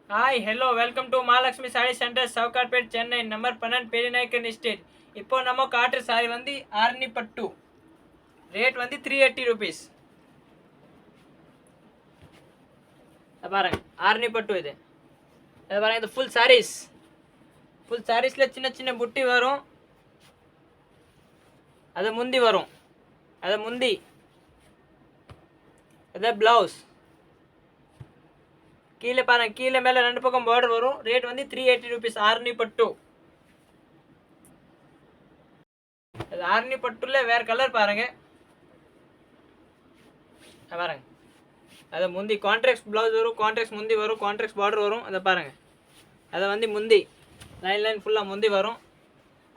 Hi hello welcome to Mahalakshmi sorry centre Sowcarpet Chennai number 12 Periyanaicken estate. இப்போ நம்ம காட்டுற சாரி வந்து ஆர்னி பட்டு. ரேட் வந்து 380 ருபீஸ். பாருங்க ஆர்னி பட்டு இது. பாருங்க இது ஃபுல் சாரீஸ். ஃபுல் சாரீஸ்ல சின்ன சின்ன புட்டி வரும். அது முந்தி வரும். அது முந்தி. அது பிளவுஸ். கீழே பாருங்க, கீழே மேலே ரெண்டு பக்கம் பார்டர் வரும். ரேட் வந்து 380 ருபீஸ் ஆர்னி பட்டு. அது ஆர்னி பட்டுல வேற கலர் பாருங்க. பாருங்க அது முந்தி கான்ட்ராக்ட் ப்ளவுஸ் வரும், கான்ட்ராக்ட் முந்தி வரும், கான்ட்ராக்ட் பார்டர் வரும். அதை பாருங்க, அதை வந்து முந்தி லைன் ஃபுல்லாக முந்தி வரும்.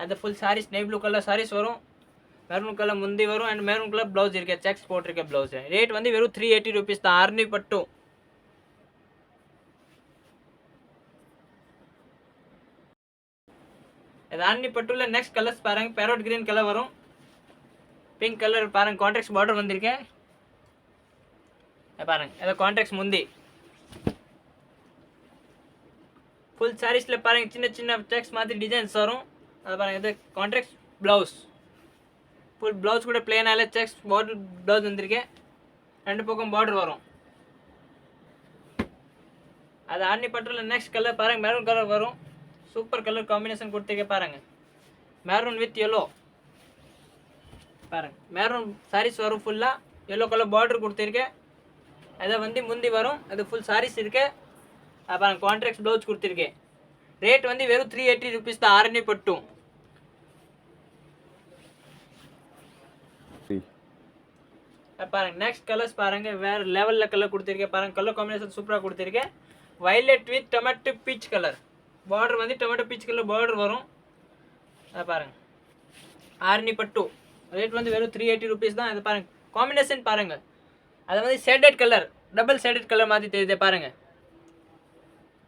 அது ஃபுல் சாரீஸ் நெய் ப்ளூ கலர் சாரீஸ் வரும். மெரூன் கலர் முந்தி வரும் அண்ட் மெரூன் கலர் ப்ளவுஸ் இருக்கேன், செக்ஸ் போட்டிருக்க ப்ளவுஸ். ரேட் வந்து வெறும் 380 ருபீஸ் தான் ஆர்னி பட்டு. இது ஆர்னி பட்டுல நெக்ஸ்ட் கலர்ஸ் பாருங்க. பேரோட் கிரீன் கலர் வரும், பிங்க் கலர் பாருங்க, கான்ட்ராக்ட் பார்டர் வந்திருக்கேன் பாருங்க. அது கான்ட்ராக்ட் முந்தி. ஃபுல் சாரீஸில் பாருங்க சின்ன சின்ன செக்ஸ் மாதிரி டிசைன்ஸ் வரும். அது பாருங்க, இது கான்ட்ராக்ட் ப்ளவுஸ். ஃபுல் ப்ளவுஸ் கூட பிளேனால செக்ஸ் பார்டர் ப்ளவுஸ் வந்திருக்கேன். ரெண்டு பக்கம் பார்டர் வரும். அது ஆர்னி பட்டுல நெக்ஸ்ட் கலர் பாருங்க, மெரூன் கலர் வரும். சூப்பர் கலர் காம்பினேஷன் கொடுத்துருக்கேன் பாருங்க, மெரூன் வித் எல்லோ. பாருங்க மெரூன் சாரீஸ் வரும், ஃபுல்லாக எல்லோ கலர் பார்டர் கொடுத்துருக்கேன். அதை வந்து முந்தி வரும். அது ஃபுல் சாரீஸ் இருக்கு. பாருங்க கான்ட்ராக்ட் ப்ளவுஸ் கொடுத்துருக்கேன். ரேட் வந்து வெறும் 380 ருபீஸ் தான் ஆர்னி பட்டு. பாருங்க நெக்ஸ்ட் கலர்ஸ் பாருங்க, வேற லெவலில் கலர் கொடுத்துருக்கேன் பாருங்க. கலர் காம்பினேஷன் சூப்பராக கொடுத்துருக்கேன். Violet with tomato peach colour border வந்து டொமேட்டோ பீச் கலர் பார்டர் வரும். பாருங்க ஆர்னி பட்டு. ரேட் வந்து வெறும் 380 ருபீஸ் தான். இது பாருங்க காம்பினேஷன் பாருங்க, அது வந்து shaded colour, double shaded colour மாதிரி தெரியுது பாருங்க.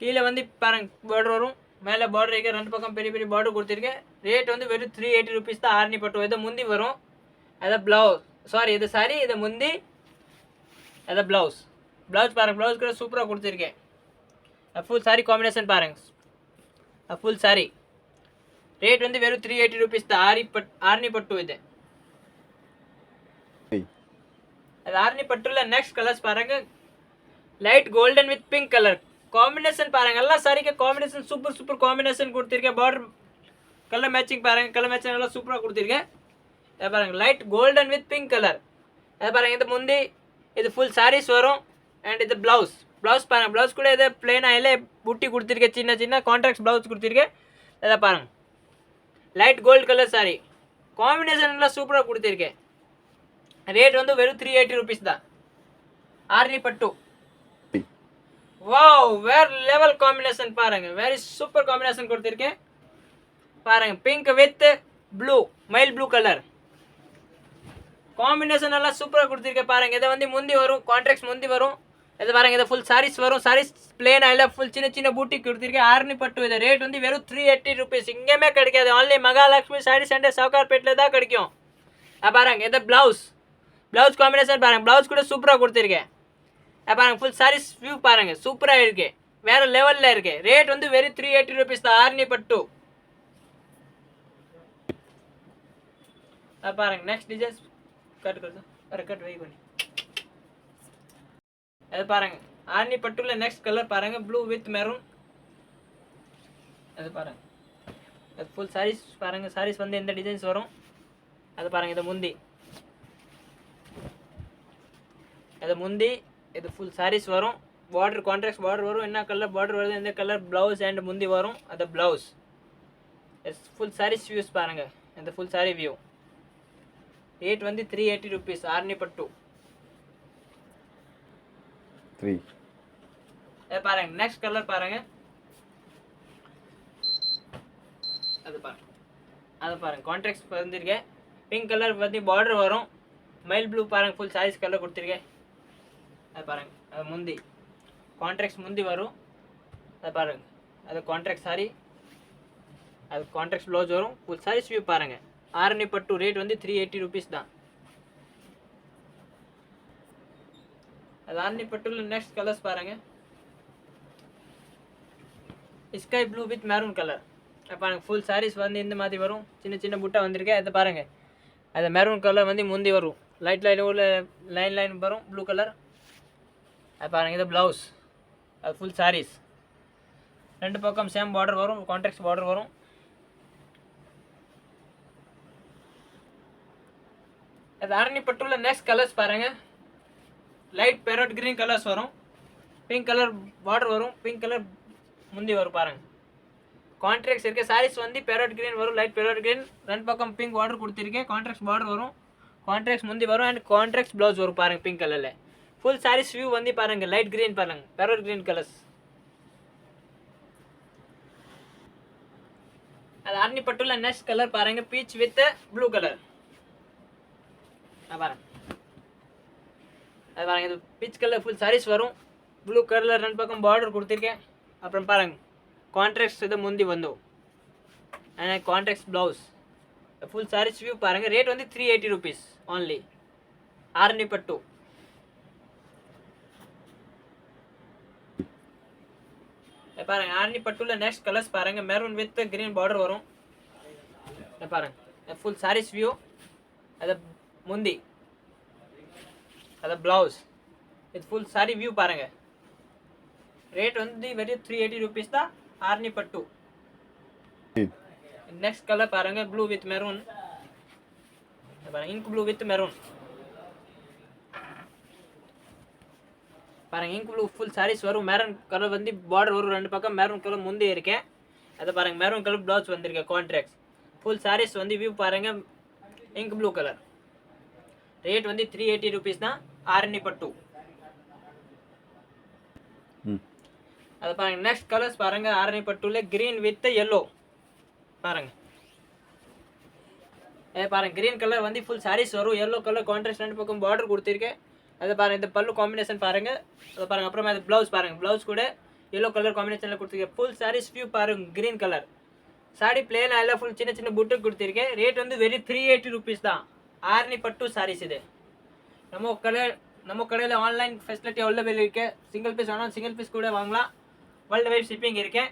கீழே வந்து பாருங்க பார்டர் வரும், மேலே பார்டர் இருக்க, ரெண்டு பக்கம் பெரிய பெரிய பார்டர் கொடுத்துருக்கேன். ரேட் வந்து வெறும் 380 ருபீஸ் தான் ஆர்னி பட்டு. இதை முந்தி வரும். அதை ப்ளவுஸ் சாரி இது சாரி, இதை முந்தி, அதை ப்ளவுஸ். ப்ளவுஸ் பாருங்க, ப்ளவுஸ் கூட சூப்பராக கொடுத்துருக்கேன். ஃபுல் சாரி காம்பினேஷன் பாருங்க, ஃபுல் சாரி. ரேட் வந்து வெறும் 380 ருபீஸ் தான் ஆர்னி பட்டு இது. அது ஆர்னி பட்டுல நெக்ஸ்ட் கலர்ஸ் பாருங்க, light golden with pink colour combination பாருங்க. எல்லாம் சாரிக்கு காம்பினேஷன் சூப்பர் காம்பினேஷன் கொடுத்துருக்கேன். பார்டர் கலர் மேட்சிங் பாருங்க, கலர் மேட்சிங் எல்லாம் சூப்பராக கொடுத்துருக்கேன். அதை பாருங்க light golden with pink colour. அதை பாருங்க இது முந்தி, இது ஃபுல் சாரீஸ் வரும் அண்ட் இது ப்ளவுஸ். ப்ளவுஸ் பாருங்க, ப்ளவுஸ் கூட இதை பிளெயினாக இல்லை புட்டி கொடுத்துருக்கேன், சின்ன சின்ன கான்ட்ராக்ட் ப்ளவுஸ் கொடுத்துருக்கேன். அதை பாருங்க light gold colour sari combination எல்லாம் சூப்பராக கொடுத்துருக்கேன். ரேட் வந்து வெறும் 380 ருபீஸ் தான் ஆர்னி பட்டு. வாவ், வேற லெவல் காம்பினேஷன் பாருங்க, வெரி சூப்பர் காம்பினேஷன் கொடுத்துருக்கேன் பாருங்க. Pink with blue, mile blue colour combination எல்லாம் சூப்பராக கொடுத்துருக்கேன் பாருங்க. இதை வந்து முந்தி வரும், கான்ட்ராக்ட் முந்தி வரும். இது பாருங்க, இது ஃபுல் சாரீஸ் வரும். சாரீஸ் பிளேன் இல்லை, ஃபுல் சின்ன சின்ன பூட்டி கொடுத்துருக்கேன் ஆர்னி பட்டு. இது ரேட் வந்து வெறும் 380 ருபீஸ். இங்கேயுமே கிடைக்காது, ஆன்லி மகாலட்சுமி சாரி சென்டர் சவுகார்பேட்டில் தான் கிடைக்கும். பாருங்க இது ப்ளவுஸ். ப்ளவுஸ் காம்பினேஷன் பாருங்க, ப்ளவுஸ் கூட சூப்பராக கொடுத்துருக்கேன் பாருங்க. ஃபுல் சாரீஸ் வியூ பாருங்க, சூப்பராக இருக்கு, வேற லெவலில் இருக்கு. ரேட் வந்து வெறும் 380 ருபீஸ் தான் ஆர்னி பட்டு. பாருங்க நெக்ஸ்ட் டிசைன்ஸ் கட் வை பண்ணி. அது பாருங்க ஆர்னி பட்டுல நெக்ஸ்ட் கலர் பாருங்க, ப்ளூ வித் மெரூன். அது பாருங்க, அது ஃபுல் சாரீஸ் பாருங்க. சாரீஸ் வந்து எந்த டிசைன்ஸ் வரும் அது பாருங்க. இது முந்தி, அது முந்தி, இது ஃபுல் சாரீஸ் வரும். பார்டர் கான்ட்ராக்ட் பார்டர் வரும். என்ன கலர் பார்டர் வருது, எந்த கலர் ப்ளவுஸ் அண்ட் முந்தி வரும், அது ப்ளவுஸ். ஃபுல் சாரீஸ் வியூஸ் பாருங்க, இந்த ஃபுல் சாரீ வியூ. ரேட் வந்து 380 ருபீஸ் ஆர்னி பட்டு. பாருங்க நெக்ஸ்ட் கலர் பாருங்க, அது பாருங்க, அது பாருங்க கான்ட்ராக்ட் வந்துருக்கேன். பிங்க் கலர் வந்து பார்டர் வரும். மைல் ப்ளூ பாருங்க, ஃபுல் சாரீஸ் கலர் கொடுத்துருக்கேன். அது பாருங்க, அது முந்தி, கான்ட்ராக்ட் முந்தி வரும். அது பாருங்க, அது கான்ட்ராக்ட் சாரி, அது கான்ட்ராக்ட் ப்ளவுஸ் வரும். ஃபுல் சாரீஸ் வியூ பாருங்க ஆர்னி பட்டு. ரேட் வந்து 380 ருபீஸ் தான். அது ஆர்னி பட்டுல நெக்ஸ்ட் கலர்ஸ் பாருங்க, sky blue with maroon colour. பாருங்கள் ஃபுல் சாரீஸ் வந்து இந்த மாதிரி வரும். சின்ன சின்ன புட்டை வந்திருக்கேன். அதை பாருங்கள், அது மெரூன் கலர் வந்து முந்தி வரும். லைட் உள்ள லைன் வரும் ப்ளூ கலர். அது பாருங்கள், இது ப்ளவுஸ். அது ஃபுல் சாரீஸ். ரெண்டு பக்கம் சேம் பார்டர் வரும், கான்ட்ராஸ்ட் பார்டர் வரும். அது ஆரணி பட்டுல நெக்ஸ்ட் கலர்ஸ் பாருங்கள். லைட் பேரட் கிரீன் கலர்ஸ் வரும். பிங்க் கலர் பார்டர் வரும். பிங்க் கலர் முந்தி வரும் பாருங்கள். கான்ட்ராக்ட்ஸ் இருக்க சாரீஸ் வந்து பேரட் கிரீன் வரும், லைட் பேரட் கிரீன். ரெண்டு பக்கம் பிங்க் பார்டர் கொடுத்துருக்கேன். கான்ட்ராக்ட்ஸ் பார்டர் வரும், கான்ட்ராக்ட்ஸ் முந்தி வரும். அண்ட் கான்ட்ராக்ட்ஸ் ப்ளவுஸ் வரும் பாருங்கள் பிங்க் கலரில். ஃபுல் சாரீஸ் வியூ வந்து பாருங்கள், லைட் கிரீன் பாருங்கள், பேரட் கிரீன் கலர்ஸ். அது ஆரணி பட்டுல நெக்ஸ்ட் கலர் பாருங்கள், பீச் வித் ப்ளூ கலர். பாருங்கள், அது பாருங்கள், இது பீச் கலர் ஃபுல் சாரீஸ் வரும். ப்ளூ கலரில் ரெண்டு பக்கம் பார்டர் கொடுத்துருக்கேன். அப்புறம் பாருங்கள், கான்ட்ராக்ட்ஸ் இது முந்தி வந்து and contrast blouse. Full sarees view பாருங்கள். ரேட் வந்து 380 rupees ஓன்லி. ஆரணி பட்டு. பாருங்கள், ஆரணி பட்டுல நெக்ஸ்ட் கலர்ஸ் பாருங்கள். மெரூன் வித் கிரீன் பார்டர் வரும். பாருங்கள், ஃபுல் சாரீஸ் வியூ. அது முந்தி, அது ப்ளவுஸ். இது ஃபுல் சாரி வியூ பாருங்கள். ரேட் வந்து வெறும் 380 rupees தான், ஆரணி பட்டு. நெக்ஸ்ட் கலர் பாருங்க, ப்ளூ வித் மெரூன். பாருங்க, இங்க் ப்ளூ வித் மெரூன். பாருங்க, இங்க் ப்ளூ ஃபுல் சாரீஸ் வரும். மெரூன் கலர் வந்து பார்டர் வரும். ரெண்டு பக்கம் மெரூன் கலர் முந்தி இருக்கேன். அதை பாருங்க, மெரூன் கலர் ப்ளவுஸ் வந்திருக்கேன். கான்ட்ராக்ட்ஸ் ஃபுல் சாரீஸ் வந்து வியூ பாருங்க, இங்க் ப்ளூ கலர். ரேட் வந்து 380 rupees தான், ஆரணி பட்டு. அது பாருங்க, நெக்ஸ்ட் கலர்ஸ் பாருங்க. ஆரணி பட்டுல கிரீன் வித் எல்லோ பாருங்க. பாருங்க, கிரீன் கலர் வந்து ஃபுல் சாரீஸ் வரும். எல்லோ கலர் கான்ட்ராஸ்ட் ரெண்டு பக்கம் பார்டர் கொடுத்துருக்கேன். அது பாருங்க, இந்த பல்லு காம்பினேஷன் பாருங்க. அதை பாருங்க. அப்புறமா அது ப்ளவுஸ் பாருங்க, ப்ளவுஸ் கூட எல்லோ கலர் காம்பினேஷனில் கொடுத்துருக்கேன். ஃபுல் சாரீஸ் வியூ பாருங்க, கிரீன் கலர். சாரி பிளேன் எல்லாம் ஃபுல் சின்ன சின்ன புட்டு கொடுத்துருக்கேன். ரேட் வந்து வெறும் 380 rupees தான், ஆரணி பட்டு சாரீஸ். இது நம்ம கடையில் ஆன்லைன் ஃபெசிலிட்டி அவைலபிள் இருக்கு. சிங்கிள் பீஸ் வேணாலும் சிங்கிள் பீஸ் கூட வாங்கலாம். வேர்ல்டு வைட் ஷிப்பிங் இருக்கேன்.